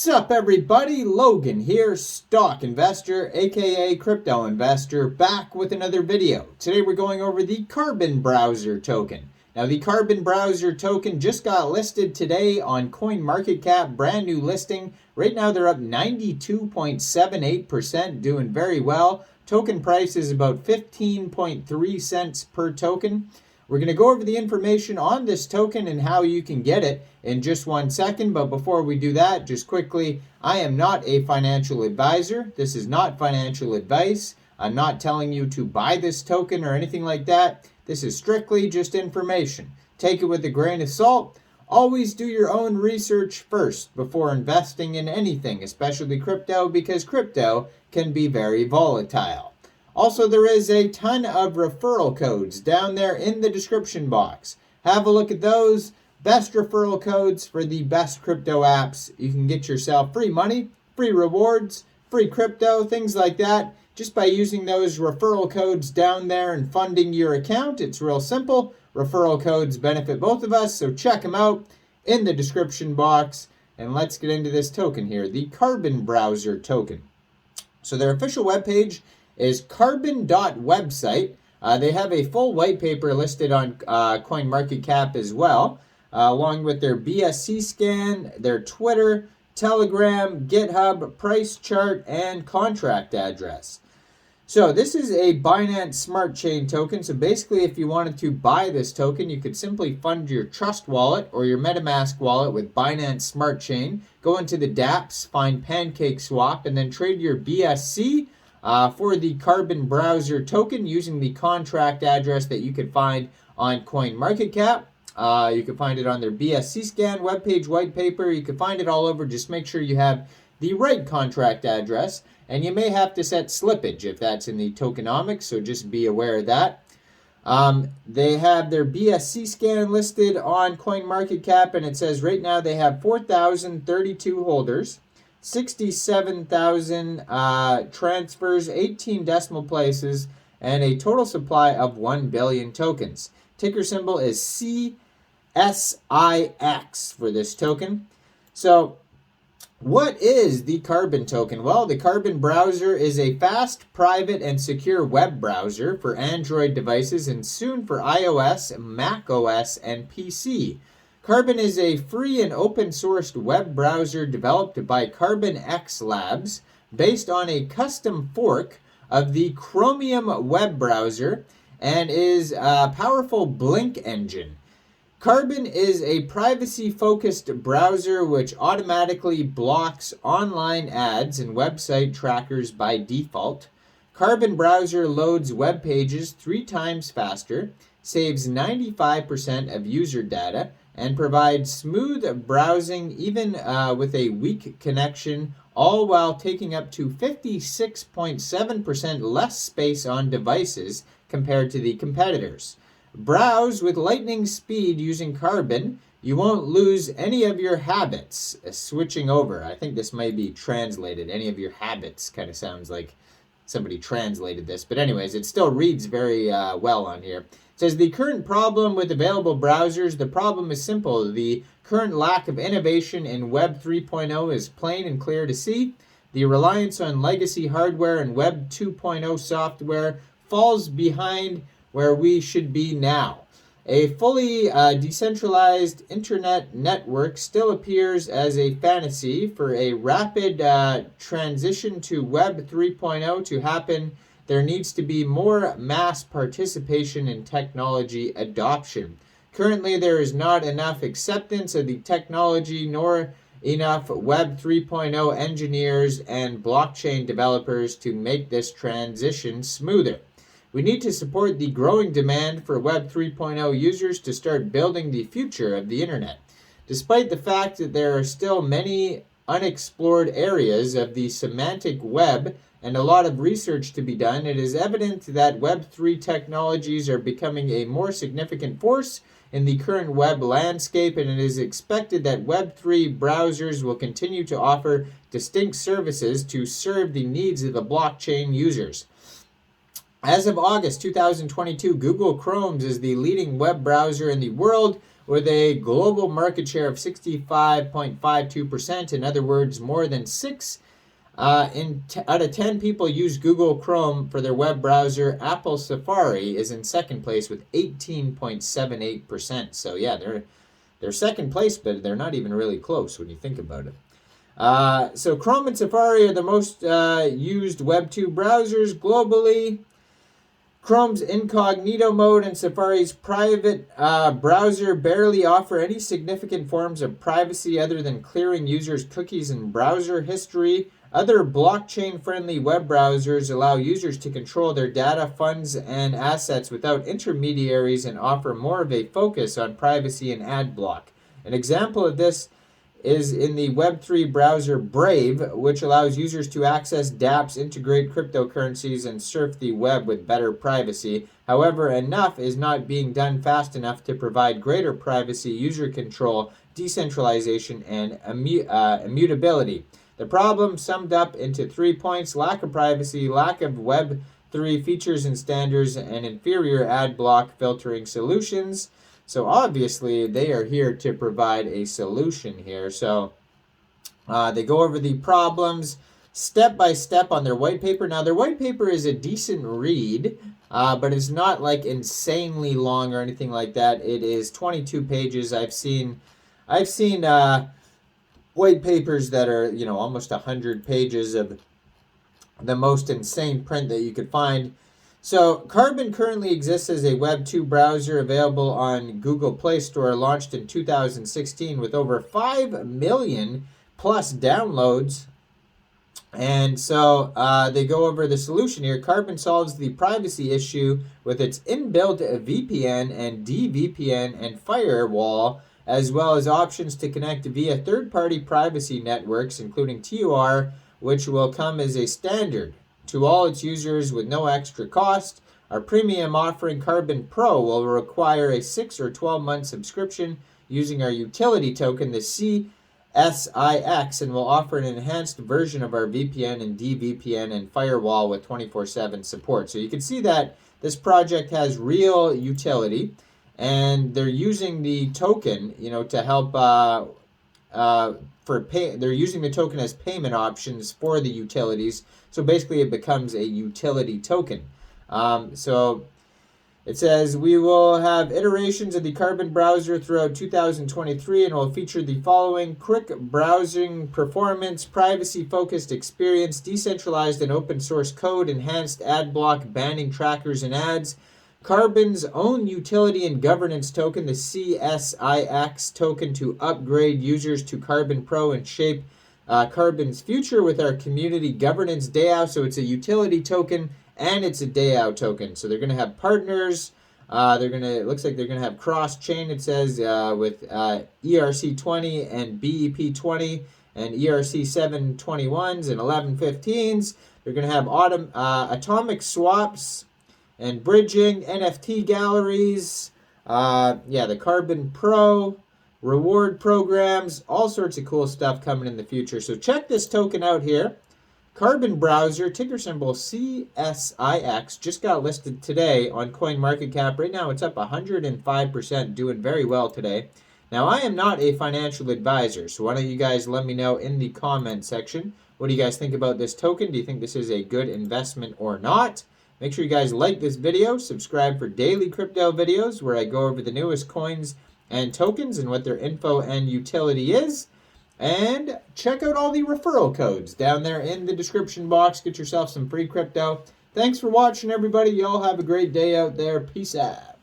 Sup everybody, Logan here, stock investor, aka crypto investor, back with another video. Today we're going over the Carbon Browser token. Now the Carbon Browser token just got listed today on CoinMarketCap, brand new listing. Right now they're up 92.78%, doing very well. Token price is about 15.3 cents per token. We're going to go over the information on this token and how you can get it in just 1 second. But before we do that, just quickly, I am not a financial advisor. This is not financial advice. I'm not telling you to buy this token or anything like that. This is strictly just information. Take it with a grain of salt. Always do your own research first before investing in anything, especially crypto, because crypto can be very volatile. Also, there is a ton of referral codes down there in the description box. Have a look at those. Best referral codes for the best crypto apps. You can get yourself free money, free rewards, free crypto, things like that. Just by using those referral codes down there and funding your account. It's real simple. Referral codes benefit both of us, so check them out in the description box. And let's get into this token here, the Carbon Browser token. So their official webpage is carbon.website. They have a full white paper listed on CoinMarketCap as well, along with their BSC scan, their Twitter, Telegram, GitHub, price chart, and contract address. So this is a Binance Smart Chain token. So basically, if you wanted to buy this token, you could simply fund your Trust wallet or your MetaMask wallet with Binance Smart Chain, go into the dApps, find PancakeSwap, and then trade your BSC for the Carbon Browser token using the contract address that you could find on CoinMarketCap. You can find it on their BSC scan, webpage, white paper. You can find it all over. Just make sure you have the right contract address. And you may have to set slippage if that's in the tokenomics, so just be aware of that. They have their BSC scan listed on CoinMarketCap, and it says right now they have 4,032 holders, 67,000 transfers, 18 decimal places, and a total supply of 1 billion tokens. Ticker symbol is CSIX for this token. So what is the Carbon token? Well, the Carbon Browser is a fast, private, and secure web browser for Android devices and soon for iOS, macOS, and PC. Carbon is a free and open-sourced web browser developed by CarbonX Labs based on a custom fork of the Chromium web browser and is a powerful Blink engine. Carbon is a privacy-focused browser which automatically blocks online ads and website trackers by default. Carbon Browser loads web pages 3 times faster, saves 95% of user data, and provides smooth browsing even with a weak connection, all while taking up to 56.7% less space on devices compared to the competitors. Browse with lightning speed using Carbon. You won't lose any of your habits. Switching over. I think this might be translated. Any of your habits kind of sounds like somebody translated this. But anyways, it still reads very well on here. It says the current problem with available browsers. The problem is simple. The current lack of innovation in Web 3.0 is plain and clear to see. The reliance on legacy hardware and Web 2.0 software falls behind where we should be now. A fully decentralized internet network still appears as a fantasy. For a rapid transition to Web 3.0 to happen, there needs to be more mass participation in technology adoption. Currently, there is not enough acceptance of the technology nor enough Web 3.0 engineers and blockchain developers to make this transition smoother. We need to support the growing demand for Web 3.0 users to start building the future of the internet. Despite the fact that there are still many unexplored areas of the semantic web and a lot of research to be done, it is evident that Web 3 technologies are becoming a more significant force in the current web landscape, and it is expected that Web 3 browsers will continue to offer distinct services to serve the needs of the blockchain users. As of August 2022, Google Chrome is the leading web browser in the world with a global market share of 65.52%. In other words, more than 6 out of 10 people use Google Chrome for their web browser. Apple Safari is in second place with 18.78%. So yeah, they're second place, but they're not even really close when you think about it. So Chrome and Safari are the most used Web 2 browsers globally. Chrome's incognito mode and Safari's private browser barely offer any significant forms of privacy other than clearing users' cookies and browser history. Other blockchain-friendly web browsers allow users to control their data, funds, and assets without intermediaries and offer more of a focus on privacy and ad block. An example of this is in the Web3 browser Brave, which allows users to access dApps, integrate cryptocurrencies, and surf the web with better privacy. However, enough is not being done fast enough to provide greater privacy, user control, decentralization, and immutability. The problem summed up into 3 points: lack of privacy, lack of Web3 features and standards, and inferior ad block filtering solutions. So obviously they are here to provide a solution here. So they go over the problems step by step on their white paper. Now their white paper is a decent read, but it's not like insanely long or anything like that. It is 22 pages. I've seen white papers that are, almost 100 pages of the most insane print that you could find. So Carbon currently exists as a Web 2 browser available on Google Play Store, launched in 2016 with over 5 million plus downloads. And so they go over the solution here. Carbon solves the privacy issue with its inbuilt VPN and DVPN and firewall, as well as options to connect via third-party privacy networks, including TUR, which will come as a standard to all its users with no extra cost. Our premium offering, Carbon Pro, will require a 6 or 12-month subscription using our utility token, the CSIX, and will offer an enhanced version of our VPN and DVPN and firewall with 24/7 support. So you can see that this project has real utility, and they're using the token, to help they're using the token as payment options for the utilities. So basically it becomes a utility token. So it says we will have iterations of the Carbon browser throughout 2023 and will feature the following: quick browsing performance, privacy-focused experience, decentralized and open source code, enhanced ad block banning trackers and ads, Carbon's own utility and governance token, the CSIX token, to upgrade users to Carbon Pro and shape Carbon's future with our community governance DAO. So it's a utility token and it's a DAO token. So they're going to have partners. It looks like they're going to have cross-chain, it says, with ERC20 and BEP20 and ERC721s and 1115s. They're going to have atomic swaps and bridging, NFT galleries, the Carbon Pro, reward programs, all sorts of cool stuff coming in the future. So check this token out here. Carbon browser, ticker symbol CSIX, just got listed today on CoinMarketCap. Right now it's up 105%, doing very well today. Now I am not a financial advisor, so why don't you guys let me know in the comment section. What do you guys think about this token? Do you think this is a good investment or not? Make sure you guys like this video, subscribe for daily crypto videos where I go over the newest coins and tokens and what their info and utility is. And check out all the referral codes down there in the description box. Get yourself some free crypto. Thanks for watching, everybody. Y'all have a great day out there. Peace out.